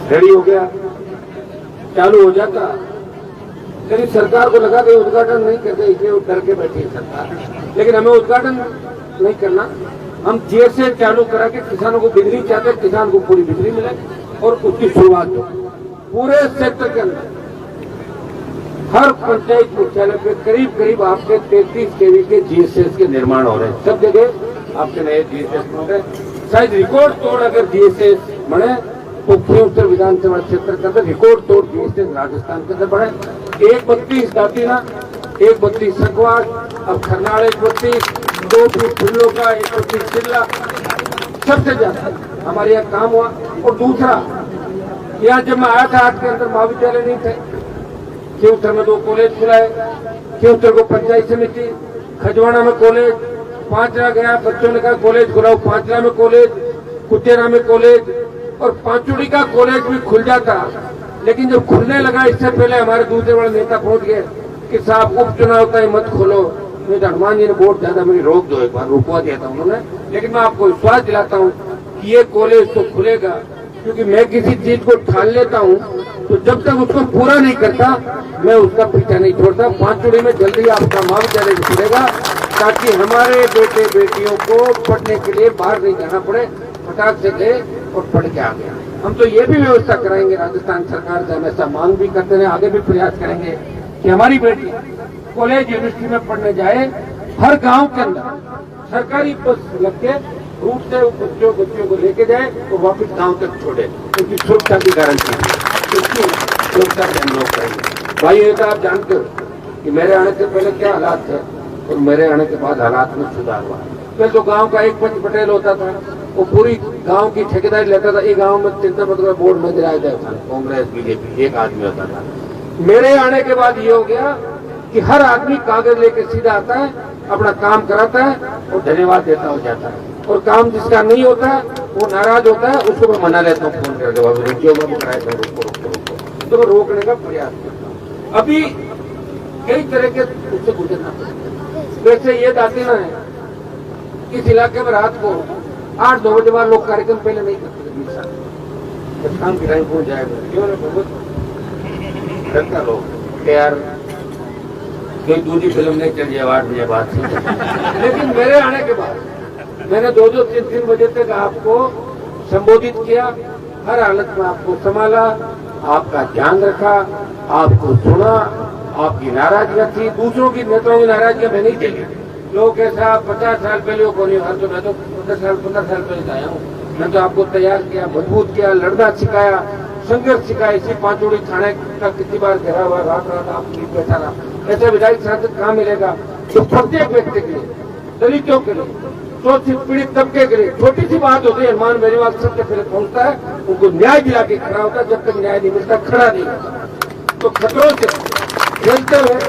Ready हो गया, चालू हो जाता, लेकिन सरकार को लगा कि उद्घाटन नहीं करते, इसलिए डर के बैठी है सरकार। लेकिन हमें उद्घाटन नहीं करना, हम जैसे चालू करा के किसानों को बिजली चाहते, किसान को पूरी बिजली मिले और उसकी शुरुआत हो। पूरे सेक्टर के अंदर हर पंचायत मुख्यालय पे करीब करीब आपके 33 केवी के जीएसएस के निर्माण हो रहे हैं। सब जगह आपके नए जीएसएस बन रहे, शायद रिकॉर्ड तोड़ अगर जीएसएस बने तो उत्तर विधानसभा क्षेत्र के अंदर रिकॉर्ड तोड़ जीएसएस राजस्थान के अंदर बढ़े। 132 दातीना, 132 सकवाड़, अब खरनाल 132, 2 फूलों का 132 चिल्ला, सबसे ज्यादा हमारे यहाँ काम हुआ। और दूसरा, यहाँ जब मैं आया था 8 के अंदर महाविद्यालय नहीं थे, केवतर में 2 कॉलेज खुलाए, केवतर को पंचायत समिति, खजवाड़ा में कॉलेज, पांचरा गया, बच्चों ने कहा कॉलेज खुलाओ, पांचरा में कॉलेज, कुटेरा में कॉलेज और पांचुड़ी का कॉलेज भी खुल जाता। लेकिन जब खुलने लगा इससे पहले हमारे दूसरे बड़े नेता पहुंच गए कि साहब उपचुनाव का ही मत खोलो, नहीं तो हनुमान जी ने वोट ज्यादा मेरी रोक दो, एक बार रुकवा दिया था उन्होंने। लेकिन मैं आपको विश्वास दिलाता हूँ कि ये कॉलेज तो खुलेगा, क्योंकि मैं किसी चीज को ठान लेता हूँ तो जब तक उसको पूरा नहीं करता मैं उसका पीछा नहीं छोड़ता। पांचुड़ी में जल्दी आपका महाविद्यालय खुलेगा ताकि हमारे बेटे बेटियों को पढ़ने के लिए बाहर नहीं जाना पड़े, फटाक से गए और पढ़ के आ गया। हम तो ये भी व्यवस्था कराएंगे, राजस्थान सरकार से हमेशा मांग भी करते हैं, आगे भी प्रयास करेंगे कि हमारी बेटी कॉलेज यूनिवर्सिटी में पढ़ने जाए। हर गांव के अंदर सरकारी बस लग के रूट से बच्चों को लेके जाए और वापस गांव तक छोड़े, क्योंकि सुरक्षा की गारंटी है, इसकी सुरक्षा से हम लोग करेंगे। भाई ये तो आप जानते हो कि मेरे आने से पहले क्या हालात थे और मेरे आने के बाद हालात में सुधार हुआ। पहले तो गांव का एक पंच पटेल होता था, वो पूरी गांव की ठेकेदारी लेता था। एक गांव में चिंता मतलब बोर्ड में गिराया जाता था, कांग्रेस बीजेपी एक आदमी होता था। मेरे आने के बाद ये हो गया कि हर आदमी कागज लेके सीधा आता है, अपना काम कराता है और धन्यवाद देता हो जाता है। और काम जिसका नहीं होता है वो नाराज होता है, उसको मैं मना लेता हूँ फोन करके, रुकियो मैं कराया था, रुको, तो मैं रोकने का प्रयास करता हूँ। अभी कई तरह के उससे गुजरना पड़ता है। वैसे ये दातीना है, इस इलाके में रात को 8-9 बजे बाद लोग कार्यक्रम पहले नहीं करते, शाम की टाइम पहुंच जाएगा, क्यों ना बहुत डरता लोग यार कोई दूसरी फिल्म नहीं चल जाए 8 बजे बाद। लेकिन मेरे आने के बाद मैंने 2-2, 3-3 बजे तक आपको संबोधित किया, हर हालत में आपको संभाला, आपका ध्यान रखा, आपको सुना, आपकी नाराजगी थी, दूसरों की नेताओं की नाराजगी में नहीं चली। लोग ऐसा 50 साल पहले को नहीं, तो मैं तो 15 साल पहले आया हूँ, मैं तो आपको तैयार किया, मजबूत किया, लड़ना सिखाया, संघर्ष सिखाया। इसी पांचोड़ी थाने का कितनी बार घेरा हुआ, रात रात आप बैठा रहा। ऐसे विधायक सांसद कहाँ मिलेगा तो प्रत्येक व्यक्ति के लिए, दलितों के लिए, शोषित पीड़ित तबके के लिए छोटी सी बात होती है, हनुमान बेनीवाल सबसे पहले पहुंचता है, उनको न्याय दिला के खड़ा होता है। जब तक न्याय नहीं मिलता खड़ा नहीं होता। तो खतरों से खेलते हुए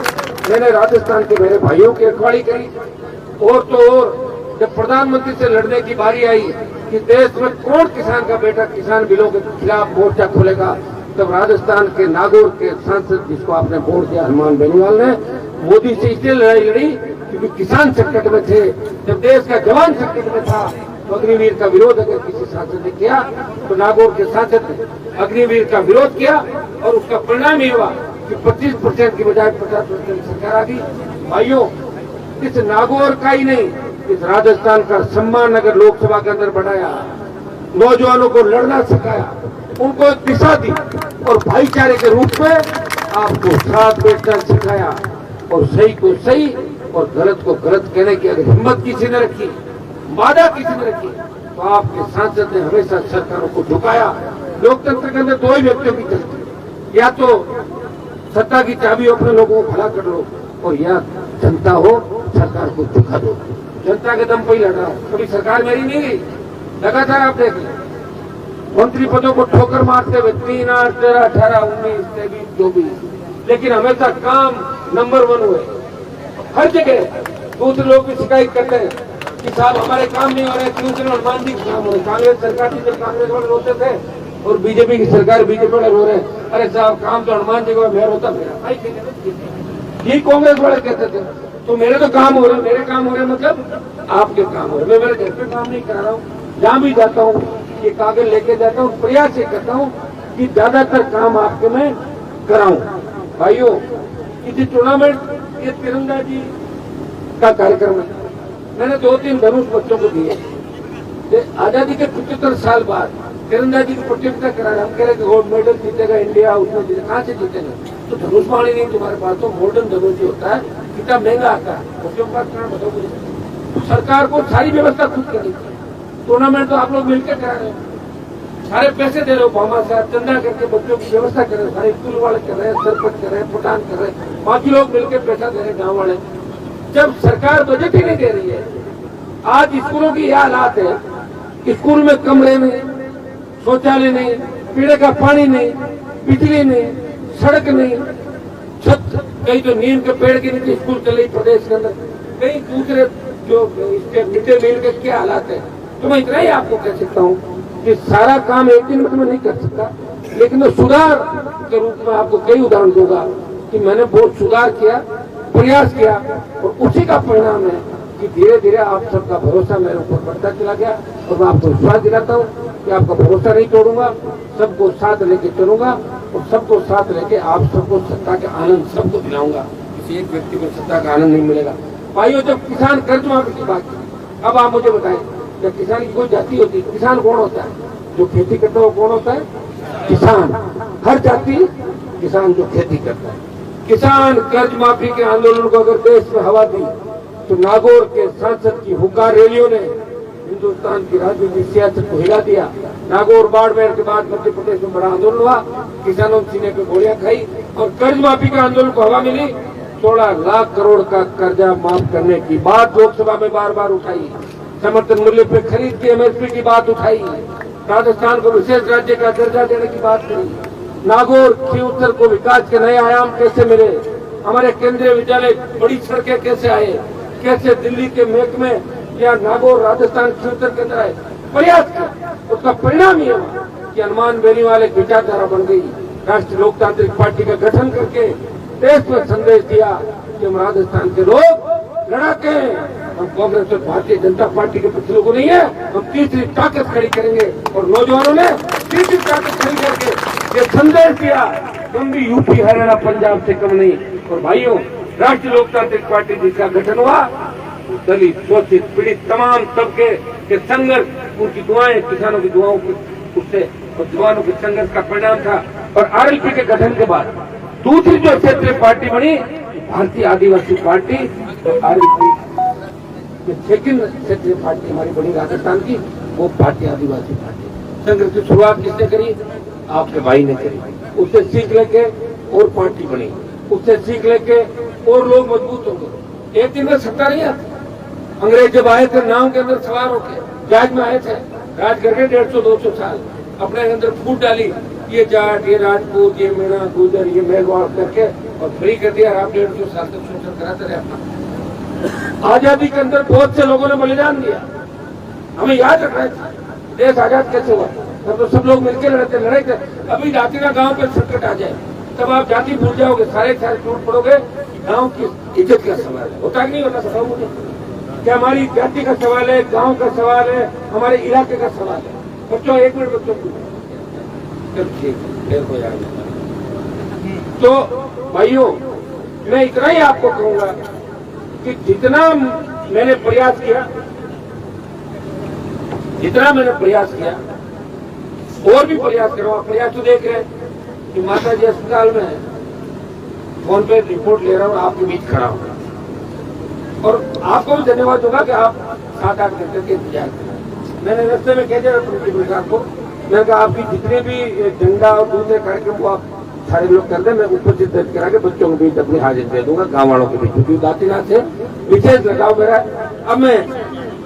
मैंने राजस्थान के मेरे भाइयों की रखवाली करी। और तो और जब प्रधानमंत्री से लड़ने की बारी आई कि देश में कौन किसान का बेटा किसान बिलों के खिलाफ मोर्चा खोलेगा, तब राजस्थान के नागौर के सांसद जिसको आपने वोट दिया हनुमान बेनीवाल ने, मोदी से इसलिए लड़ाई लड़ी क्योंकि किसान संकट में थे। जब देश का जवान संकट में था तो अग्निवीर का विरोध अगर किसी सांसद ने किया तो नागौर के सांसद ने अग्निवीर का विरोध किया और उसका परिणाम ये हुआ कि 25% की बजाय 50% सरकार आ गई। भाइयों, इस नागौर का ही नहीं, इस राजस्थान का सम्मान अगर लोकसभा के अंदर बढ़ाया, नौजवानों को लड़ना सिखाया, उनको दिशा दी और भाईचारे के रूप में आपको साथ बैठना सिखाया और सही को सही और गलत को गलत कहने की अगर हिम्मत किसी ने रखी, वादा किसी ने रखी, तो आपके सांसद ने हमेशा सरकारों को झुकाया। लोकतंत्र के अंदर 2 ही व्यक्तियों की चलती, या तो सत्ता की चाबी अपने लोगों को खड़ा कर लो और या जनता हो सरकार को झुका दो। जनता के दम पर ही लड़ रहा हूं, कभी सरकार मेरी नहीं गई। लगातार आप देख लें मंत्री पदों को ठोकर मारते हुए 3, 8, 13, 18, 19, 23, 24, लेकिन हमेशा काम नंबर 1 हुए हर जगह। दूसरे लोग भी शिकायत करते हैं कि साहब हमारे काम नहीं हो रहे, दूसरे हनुमान जी काम हो रहे। कांग्रेस सरकार थी जब कांग्रेस वाले रोते थे और बीजेपी की सरकार बीजेपी वाले रो रहे, अरे साहब काम तो हनुमान जी को मेयर होता मेरा, ये कांग्रेस वाले कहते थे। तो मेरे तो काम हो रहे, मेरे काम हो रहे मतलब आपके काम हो रहे। मैं मेरे घर पे काम नहीं करा रहा हूँ, जहाँ भी जाता हूँ ये कागज लेके जाता हूँ, प्रयास ये करता हूँ कि ज्यादातर काम आपके मैं कराऊं। भाइयों, किसी टूर्नामेंट ये तिरंदाजी का कार्यक्रम है, मैंने 2-3 धनुष बच्चों को दिए। आजादी के 75 साल बाद तिरंदाजी की प्रतियोगिता करा रहे, हम कह रहे कि गोल्ड मेडल जीतेगा इंडिया, उसमें जीते, कहाँ से जीतेगा? तो धनुष बाणी नहीं तुम्हारे पास, तो गोल्डन धनुष होता है, कितना महंगा आता है, उसके पास बताओ मुझे। सरकार को सारी व्यवस्था खुद करनी चाहिए। टूर्नामेंट तो आप लोग मिलकर करा रहे हो, सारे पैसे दे रहे हो, भामा से चंदा करके बच्चों की व्यवस्था कर रहे हैं, सारे स्कूल वाले कर रहे हैं, सरपंच कर रहे हैं, प्रधान कर रहे हैं, बाकी लोग मिलकर पैसा दे रहे हैं, गाँव वाले। जब सरकार बजट ही नहीं दे रही है, आज स्कूलों की यह हालात है, स्कूल में कमरे नहीं, शौचालय नहीं, पीने का पानी नहीं, बिजली नहीं, सड़क नहीं, छत, कहीं तो नीम के पेड़ के नीचे स्कूल चल रही प्रदेश के अंदर, कहीं दूसरे जो इसके मिड डे मील के क्या हालात है। तो मैं इतना ही आपको कह सकता हूँ कि सारा काम एक दिन में तो मैं नहीं कर सकता, लेकिन मैं सुधार के रूप में आपको कई उदाहरण दूंगा कि मैंने बहुत सुधार किया, प्रयास किया, और उसी का परिणाम है कि धीरे धीरे आप सबका भरोसा मेरे ऊपर बढ़ता चला गया। और मैं आपको विश्वास दिलाता हूँ कि आपका भरोसा नहीं तोड़ूंगा, सबको साथ लेके चलूंगा, और सबको साथ लेके आप सबको सत्ता का आनंद सबको दिलाऊंगा। किसी एक व्यक्ति को सत्ता का आनंद नहीं मिलेगा। भाइयों, जब किसान कर्ज माफी की बात की, अब आप मुझे बताएं, जब किसान की कोई जाति होती है, किसान कौन होता है? जो खेती करता है वो कौन होता है? किसान। हर जाति किसान जो खेती करता है। किसान कर्ज माफी के आंदोलन को अगर देश में हवा दी, तो नागौर के सांसद की हुक्का रैलियों ने हिंदुस्तान की राजनीतिक सियासत को हिला दिया। नागौर बाड़मेर के बाद मध्य प्रदेश में बड़ा आंदोलन हुआ, किसानों ने सीने पे गोलियां खाई, और कर्ज माफी के आंदोलन को हवा मिली। 16 लाख करोड़ का कर्जा माफ करने की बात लोकसभा में बार बार उठाई, समर्थन मूल्य पे खरीद की MSP की बात उठाई, राजस्थान को विशेष राज्य का दर्जा देने की बात करी, नागौर की उत्तर को विकास के नए आयाम कैसे मिले, हमारे केंद्रीय विद्यालय बड़ी सड़कें कैसे आए, कैसे दिल्ली के महकमे या नागौर राजस्थान की उत्तर के अंदर आए, प्रयास किया। उसका परिणाम ये हुआ कि हनुमान बेनीवाल एक विचारधारा बन गई। राष्ट्रीय लोकतांत्रिक पार्टी का गठन करके देश में संदेश दिया कि हम राजस्थान के लोग लड़ाके हैं, हम कांग्रेस और भारतीय जनता पार्टी के पिछले को नहीं है, हम तीसरी ताकत खड़ी करेंगे। और नौजवानों ने तीसरी ताकत खड़ी करके ये संदेश दिया, हम भी यूपी, हरियाणा, पंजाब से कम नहीं। और भाइयों, राष्ट्रीय लोकतांत्रिक पार्टी जिसका गठन हुआ, दलित, शोषित, पीड़ित तमाम तबके के संघर्ष, उनकी दुआएं, किसानों की दुआओं की उससे और जवानों के संघर्ष का परिणाम था। और RLP के गठन के बाद दूसरी जो क्षेत्रीय पार्टी बनी, भारतीय आदिवासी पार्टी, और RLP सेकंड क्षेत्रीय पार्टी हमारी बनी राजस्थान की, वो भारतीय आदिवासी पार्टी। संघर्ष की शुरुआत किसने करी? आपके भाई ने करी। उससे सीख लेके और पार्टी बनी, उससे सीख लेके और लोग मजबूत हो गए। एक दिन में सत्ता नहीं आती। अंग्रेज जब आए थे नाव के अंदर सवार होकर, राज में आए थे, राज करके 150-200 साल अपने अंदर फूट डाली, ये जाट, ये राजपूत, ये मीणा, गुजर, ये मेघवाल करके, और फ्री कर दिया। आप 150 साल तक शोषण कराते रहे अपना। आजादी के अंदर बहुत से लोगों ने बलिदान दिया, हमें याद रखना है देश आजाद कैसे हुआ। तब तो सब लोग मिलकर लड़े थे। अभी जाति ना गांव पे संकट आ जाए, तब आप जाति भूल जाओगे, सारे टूट पड़ोगे। गांव की इज्जत का सवाल है, होता नहीं होता? बताओ मुझे, क्या हमारी जाति का सवाल है, गांव का सवाल है, हमारे इलाके का सवाल है? बच्चों, 1 मिनट बच्चों को ठीक हो जाएगा। तो भाइयों, मैं इतना ही आपको कहूंगा कि जितना मैंने प्रयास किया, और भी प्रयास करो। प्रयास तो देख रहे हैं कि माता जी अस्पताल में फोन पे रिपोर्ट ले रहा हूँ, आपके बीच खड़ा हूँ, और आपको भी धन्यवाद दूंगा कि आप 7-8 घंटे के इंतजार करें। मैंने रास्ते में कह दिया प्रिंसिपल साहब को, मैंने कहा आपकी जितने भी झंडा और दूसरे कार्यक्रम को आप सारे लोग कर दें, मैं उपस्थित दर्ज करा के बच्चों के बीच अपनी हाजिर दे दूंगा, गाँव वालों के बीच, क्योंकि दातीनाथ से विशेष लगाव मेरा। अब मैं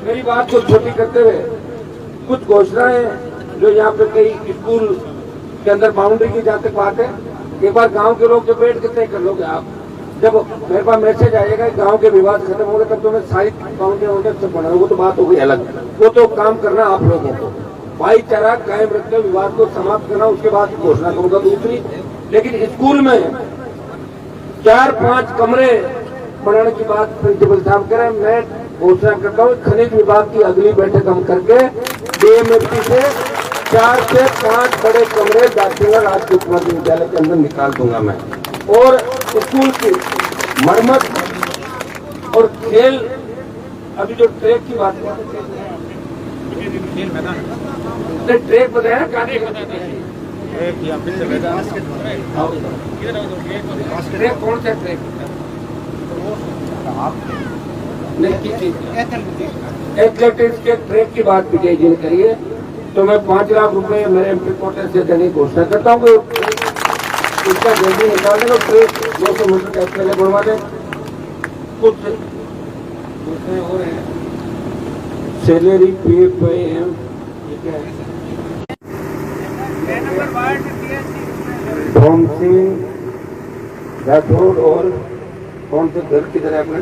मेरी बात को छोटी करते हुए कुछ घोषणाएं जो यहाँ पे कई स्कूल के अंदर बाउंड्री की जहाँ तक बात है, एक बार गांव के लोग जो बैठ के तय कर लोगे आप। जब मेरे पास मैसेज आएगा गांव के विवाद खत्म हो गए, तब तो मैं सारी बाउंड्री वोंड्री सब बना, वो तो बात हो गई अलग, वो तो काम करना आप लोगों को, भाईचारा कायम रखते विवाद को समाप्त करना, उसके बाद घोषणा करूंगा दूसरी। लेकिन स्कूल में 4-5 कमरे बनाने की बात प्रिंसिपल साहब कह रहे हैं, मैं घोषणा करता हूँ खनिज विभाग की अगली बैठक हम करके DMFT से 4 से 5 बड़े कमरे दाखिला राजकीय उच्च माध्यमिक विद्यालय के अंदर निकाल दूंगा मैं। और स्कूल की मरम्मत और खेल, अभी जो ट्रैक की बात है, ट्रैक बताया ना, काने ट्रैक कौन सा ट्रैक एथलेटिक्स के ट्रैक की बात विजय जी ने करी है, तो मैं 5 लाख रुपए मेरे एमपी कोटे से देने की घोषणा करता हूँ। इसका जल्दी निकाल देगा, ट्रैक 200 मीटर का पहले बढ़वा दें। कुछ दूसरे हो रहे हैं, सैलरी PFM भोम सिंह राठौड़ और कौन से घर की तरह अपने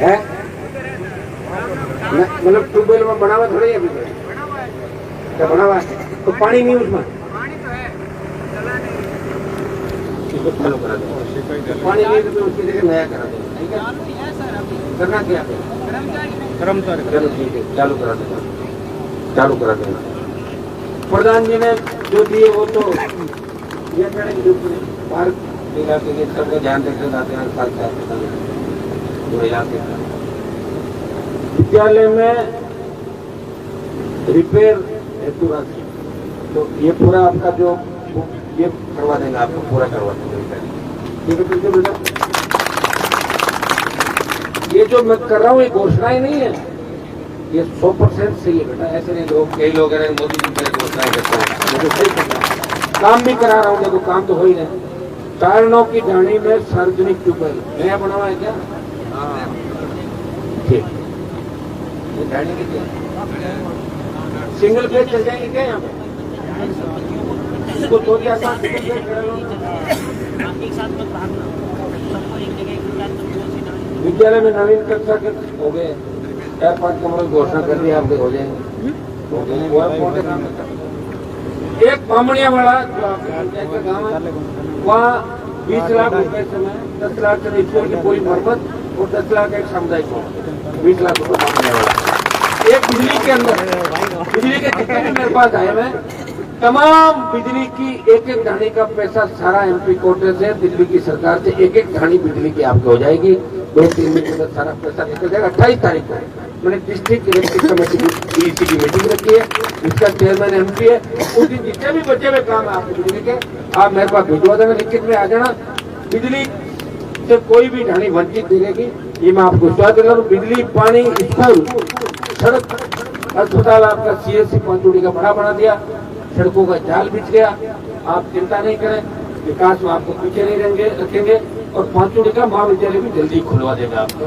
है, मतलब ट्यूबवेल में बना हुआ थोड़ी है, अभी क्या बना हुआ है, तो पानी नहीं उसमें, इसको चालू करा दो, पानी नहीं तो उसकी जगह नया करा दो, ठीक है। करना क्या कर्मचारी, चलो ठीक है, चालू करा देना, चालू करा देना। प्रधान जी ने जो दिए वो तो ये पार्क इलाके के सबको ध्यान रखते जाते हैं, जो इलाके का विद्यालय में रिपेयर हेतु राशि, तो ये पूरा आपका जो ये करवा देंगे, आपको पूरा करवा देंगे, ठीक है बेटा। ये जो मैं कर रहा हूँ ये घोषणा ही नहीं है, ये 100% सही है बेटा, ऐसे नहीं लोग, कई लोग मोदी जी पहले घोषणाएं करते हैं, मुझे सही करना काम भी करा रहा हूँ, देखो काम तो हो ही नहीं। 4 की ढाणी में सार्वजनिक ट्यूबवेल नया बना हुआ है क्या, ठीक, ढाणी की सिंगल फेज चल जाएंगे क्या यहाँ पे, इसको तो क्या विद्यालय में नवीन कक्षा के हो गए 4-5 कमरे घोषणा कर दी, आपके हो जाएंगे। एक बामणिया वाला जो आपके गाँव है, वहाँ 20 लाख रुपए से मैं 10 लाख से स्कूल की पूरी मरम्मत और 10 लाख एक सामुदायिक हो, 20 लाख रुपए बामणिया वाला। एक बिजली के अंदर, बिजली के जितने भी मेरे पास आए, मैं तमाम बिजली की एक ढाणी का पैसा सारा एमपी कोटे से, दिल्ली की सरकार से एक ढाणी बिजली की आपकी हो जाएगी। 2-3 दिन के अंदर सारा पैसा निकल जाएगा। 28 तारीख को मैंने डिस्ट्रिक्ट इलेक्ट्रिक कमेटी की मीटिंग रखी है, इसका चेयरमैन एमपी है। उस दिन जितने भी बचे हुए काम है आपके बिजली के, आप मेरे पास भिजवा देना, लिखित में आ जाना। बिजली से कोई भी ढाणी वंचित नहीं रहेगी, ये मैं आपको विश्वास दिला रहा हूँ। बिजली, पानी, स्कूल, सड़क, अस्पताल आपका CSC पांचुड़ी का बड़ा बना दिया, सड़कों का जाल बिछ गया। आप चिंता नहीं करें, विकास में आपको पीछे नहीं रखेंगे। और पांचुड़ी का महाविद्यालय भी जल्दी खुलवा देगा आपको।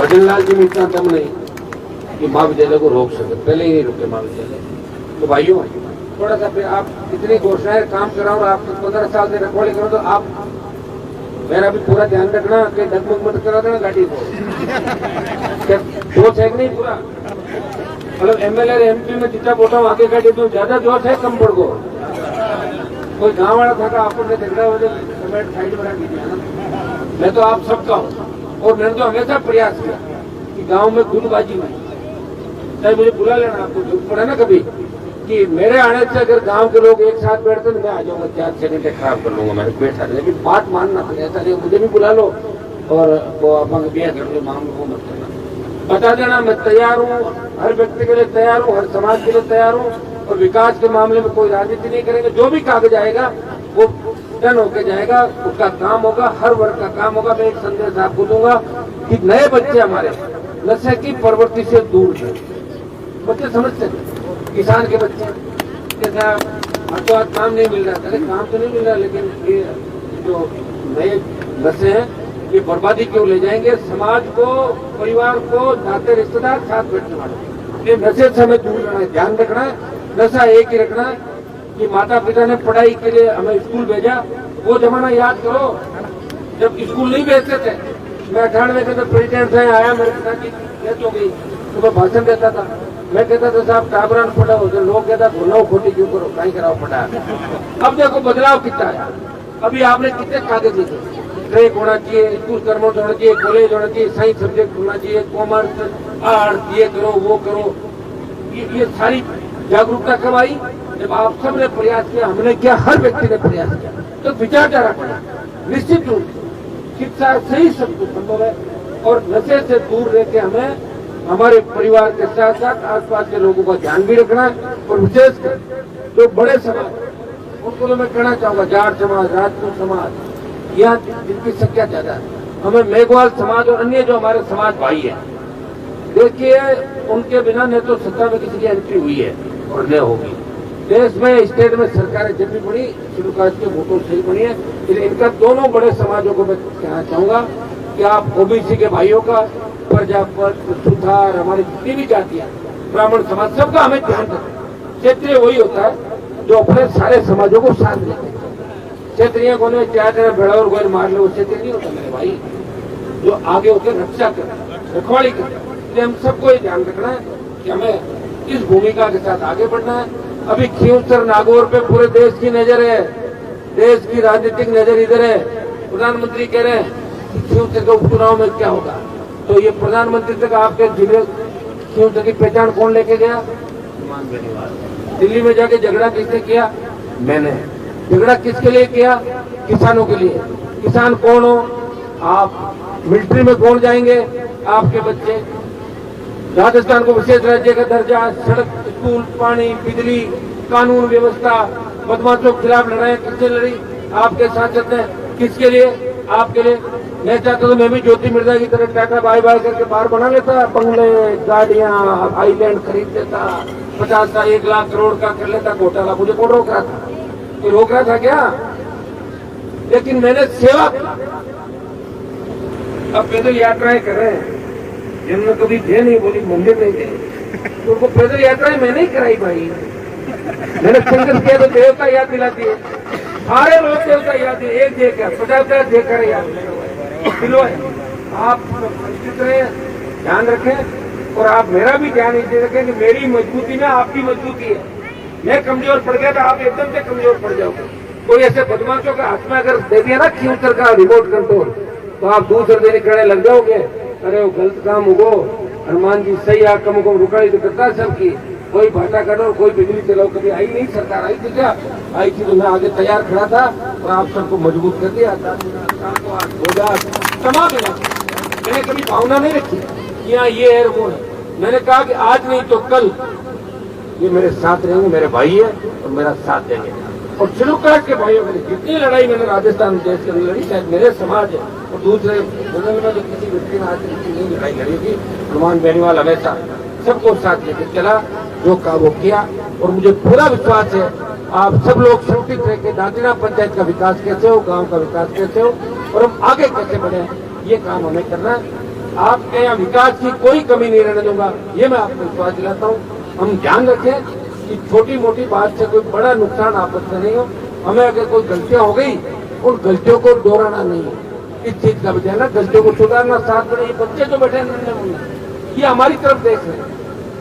भजन लाल जी में इतना दम नहीं कि महाविद्यालय को रोक सके, पहले ही नहीं रुके महाविद्यालय। तो भाइयों, थोड़ा सा फिर आप इतनी घोषणाएं काम कराओ, आप 15 साल से रखवाली करो, तो आप मेरा भी पूरा ध्यान रखना कि डगमग मत करा देना गाड़ी को। जोश है कि नहीं पूरा, मतलब MLA MP में जितना बोलता हूँ आगे गाड़ी तो ज्यादा जोश है, कम पड़ गो। कोई गाँव वाला था आपको नहीं देख रहा हो, साइड बना दीजिए ना। मैं तो आप सबका हूँ, और मैंने तो हमेशा प्रयास किया कि गांव में गुटबाजी नहीं, चाहे मुझे बुला लेना, आपको जरूरत पड़े ना कभी कि मेरे आने से अगर गांव के लोग एक साथ बैठते तो मैं आ जाऊंगा, 4 सेकंड खराब कर लूंगा, मैंने बैठा। लेकिन बात मानना था, ऐसा नहीं मुझे भी बुला लो और वो अपन बिया कर लो, मामले को मत करना, बता देना मैं तैयार हूँ, हर व्यक्ति के लिए तैयार हूँ, हर समाज के लिए तैयार हूँ। और विकास के मामले में कोई राजनीति नहीं करेंगे, जो भी कागज आएगा वो डन होके जाएगा, उसका काम होगा, हर वर्ग का काम होगा। मैं एक संदेश आपको दूंगा कि नए बच्चे हमारे नशे की प्रवृत्ति से दूर हैं। बच्चे समझते हैं, किसान के बच्चे जैसा हाथों हाथ काम नहीं मिल रहा, अरे काम तो नहीं मिल रहा, लेकिन ये जो नए नशे हैं ये बर्बादी क्यों ले जाएंगे, समाज को, परिवार को, नाते रिश्तेदार साथ बैठने वाले। ये नशे से हमें दूर रहना है, ध्यान रखना है। नशा एक ही रखना है कि माता पिता ने पढ़ाई के लिए हमें स्कूल भेजा, वो जमाना याद करो जब स्कूल नहीं भेजते थे। मैं 98 के प्रेसिडेंट से आया, मेरे पिता की डेथ हो गई, तो मैं भाषण देता था। मैं कहता था साहब टाबरा ने पढ़ाओ, जो लोग कहता भुलाओ खोटी क्यों करो, कहीं कराओ पढ़ा। अब देखो बदलाव कितना है। अभी आपने कितने कागज लिखे, ट्रैक होना चाहिए, स्कूल कर्मों होना चाहिए, कॉलेज होना चाहिए, साइंस सब्जेक्ट होना चाहिए, कॉमर्स, आर्ट, ये करो वो करो। ये सारी जागरूकता कब आई? जब आप सबने प्रयास किया, हमने किया, हर व्यक्ति ने प्रयास किया, तो विचारधारा पड़ा। निश्चित रूप से शिक्षा से ही सब कुछ संभव है और नशे से दूर रह के हमें हमारे परिवार के साथ साथ आसपास के लोगों का ध्यान भी रखना है। और विशेषकर जो बड़े समाज, उनको तो मैं कहना चाहूंगा, जाट समाज, राजपूत समाज, यहाँ जिनकी संख्या ज्यादा है, हमें मेघवाल समाज और अन्य जो हमारे समाज भाई है, देखिए उनके बिना न तो सत्ता में किसी की एंट्री हुई है और न होगी। देश में, स्टेट में सरकारें जब भी बनी, शुरू कास्ट के वोटों से ही बनी है। इसलिए इनका दोनों बड़े समाजों को मैं कहना चाहूंगा कि आप ओबीसी के भाइयों का, प्रजापत, सुथार, हमारी जितनी भी जातियां, ब्राह्मण समाज, सबका हमें ध्यान रखें। क्षेत्रीय वही होता है जो अपने सारे समाजों को साथ लेते हैं। क्षेत्रीय को चाहे तेरा बेड़ा और गोल मार ले, वो क्षेत्रीय नहीं होता मेरे भाई। जो आगे होकर रक्षा कर, रखवाली कर, इसलिए हम सबको ये ध्यान रखना है कि हमें इस भूमिका के साथ आगे बढ़ना है। अभी खींवसर नागौर पे पूरे देश की नजर है, देश की राजनीतिक नजर इधर है। प्रधानमंत्री कह रहे हैं कि खींवसर के उपचुनाव में क्या होगा, तो ये प्रधानमंत्री तक आपके जिले खींवसर की पहचान कौन लेके गया? दिल्ली में जाके झगड़ा किसने किया? मैंने। झगड़ा किसके लिए किया? किसानों के लिए। किसान कौन हो आप? मिलिट्री में कौन जाएंगे? आपके बच्चे। राजस्थान को विशेष राज्य का दर्जा, सड़क, स्कूल, पानी, बिजली, कानून व्यवस्था, बदमाशों के खिलाफ लड़ाई किसने लड़ी? आपके सांसद ने। किसके लिए? आपके लिए। मैं चाहता तो मैं भी ज्योति मिर्जा की तरह टाटा बाय बाय करके बाहर बना लेता, बंगले, गाड़ियां, आईलैंड खरीद लेता, 50 का 1 लाख करोड़ का कर लेता घोटाला। मुझे कौन रोक रहा था? ये रोक रहा था क्या? लेकिन मैंने सेवा की। अब पैदल यात्राएं कर रहे हैं, जिनमें कभी थे नहीं, बोली मंदिर नहीं थे, तो उनको पैदल यात्राएं मैंने ही कराई भाई। मैंने संघर्ष किया तो देवता याद दिलाती है, सारे लोग देवता याद है, एक देकर 50 देकर याद दिलो है। आप ध्यान रखें और आप मेरा भी ध्यान इसे रखें कि मेरी मजबूती में आपकी मजबूती है। मैं कमजोर पड़ गया तो आप एकदम से कमजोर पड़ जाओगे। कोई ऐसे बदमाशों का हाथ में अगर दे दिया ना खींवसर का रिमोट कंट्रोल, तो आप दूसरे दिन खड़े लग जाओगे, अरे वो गलत काम होगो, हनुमान जी सही आ कम को रुकाई तो करता है सबकी। कोई भाटा काटो, कोई बिजली चलाओ, कभी आई नहीं सरकार। आई थी क्या? आई थी तो मैं आगे तैयार खड़ा था और आप सबको मजबूत कर दिया। मैंने कभी भावना नहीं रखी कि यहाँ ये है वो है। मैंने कहा कि आज नहीं तो कल ये मेरे साथ रहेंगे, मेरे भाई है और मेरा साथ देंगे। और चिलुकाट के भाइयों के लिए जितनी लड़ाई मैंने राजस्थान देश के लिए लड़ी, शायद मेरे समाज है और दूसरे बदल में जो किसी व्यक्ति ने आज नहीं लड़ाई लड़ी थी, हनुमान बेनीवाल हमेशा सबको साथ लेकर चला, जो कहा वो किया। और मुझे पूरा विश्वास है आप सब लोग संगठित रह के दातिना पंचायत का विकास कैसे हो, गांव का विकास कैसे हो और हम आगे कैसे बढ़े, ये काम हमें करना है। आपके यहाँ विकास की कोई कमी नहीं रहने दूंगा, ये मैं आपको विश्वास दिलाता हूँ। हम ध्यान रखें कि छोटी मोटी बात से कोई बड़ा नुकसान आपस में नहीं हो। हमें अगर कोई गलतियां हो गई, उन गलतियों को दोहराना नहीं है। इस चीज का भी ना, गलतियों को सुधारना, साथ में ये बच्चे जो बैठे हैं ये हमारी तरफ देख रहे हैं।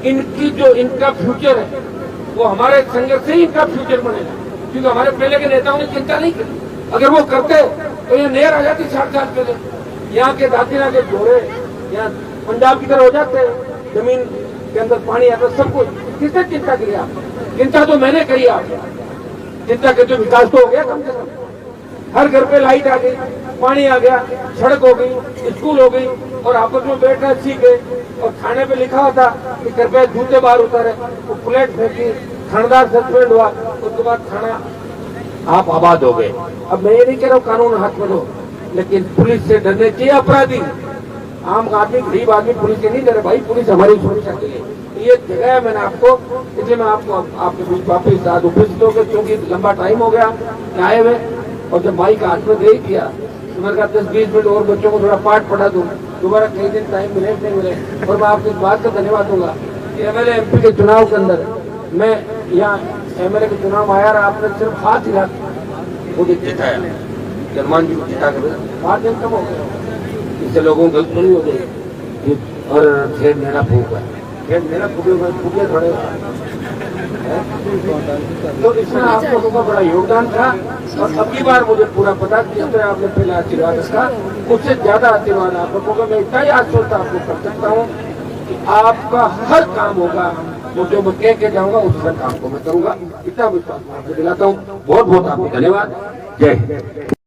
इनकी जो इनका फ्यूचर है वो हमारे संघर्ष से ही इनका फ्यूचर बनेगा, क्योंकि हमारे पहले के नेताओं ने चिंता नहीं की। अगर वो करते तो ये नहर आ जाती 60 साल पहले। यहाँ के दातिना के जोड़े यहाँ पंजाब की तरह हो जाते, जमीन के अंदर पानी आता, सब कुछ। किसने चिंता की? आप चिंता तो मैंने करी। आप चिंता करते विकास तो हो गया कम से कम। हर घर पे लाइट आ गई, पानी आ गया, सड़क हो गई, स्कूल हो गई और आपस में बैठना सीख गए। और थाने पे लिखा होता कि कृपया जूते बाहर उतारे, वो प्लेट फेंकी, थानेदार सस्पेंड हुआ, उसके बाद थाना आप आबाद हो गए। अब मैं ये नहीं कह रहा हूँ कानून हाथ में लो, लेकिन पुलिस से डरने चाहिए अपराधी। आम आदमी, गरीब आदमी पुलिस से नहीं डरे भाई, पुलिस हमारी सुरक्षा के लिए। ये जगह है मैंने आपको, इसलिए मैं आपको आपके बीच वापिस आज उपस्थित हो गए, क्योंकि लंबा टाइम हो गया आए हुए। और जब माई का हाथ में दे दिया तो मैंने कहा 10-20 मिनट और बच्चों को थोड़ा पाठ पढ़ा दूं, दोबारा कई दिन टाइम मिले नहीं मिले। और मैं आपको इस बात का धन्यवाद दूंगा कि एमएलए एमपी के चुनाव के अंदर मैं यहाँ एमएलए के चुनाव आया और आपने सिर्फ हाथ हिला मुझे जिताया। हनुमान जी को जिता कर 5 दिन कम हो गया, इससे लोगों को गलती हो गई। और खेल मेरा फूक है, खेल मेरा फूके थोड़े, तो इसमें आप लोगों का बड़ा योगदान था। और अब की बार मुझे पूरा पता कि जिस तरह आपने पहला आशीर्वाद इसका, उससे ज्यादा आशीर्वाद आप लोगों का मैं इतना ही आश्वस्त आपको कर सकता हूँ कि आपका हर काम होगा तो जो मैं कह के जाऊंगा उस काम को मैं करूंगा, इतना विश्वास मैं आपको दिलाता हूँ। बहुत बहुत आपको धन्यवाद। जय हिंद।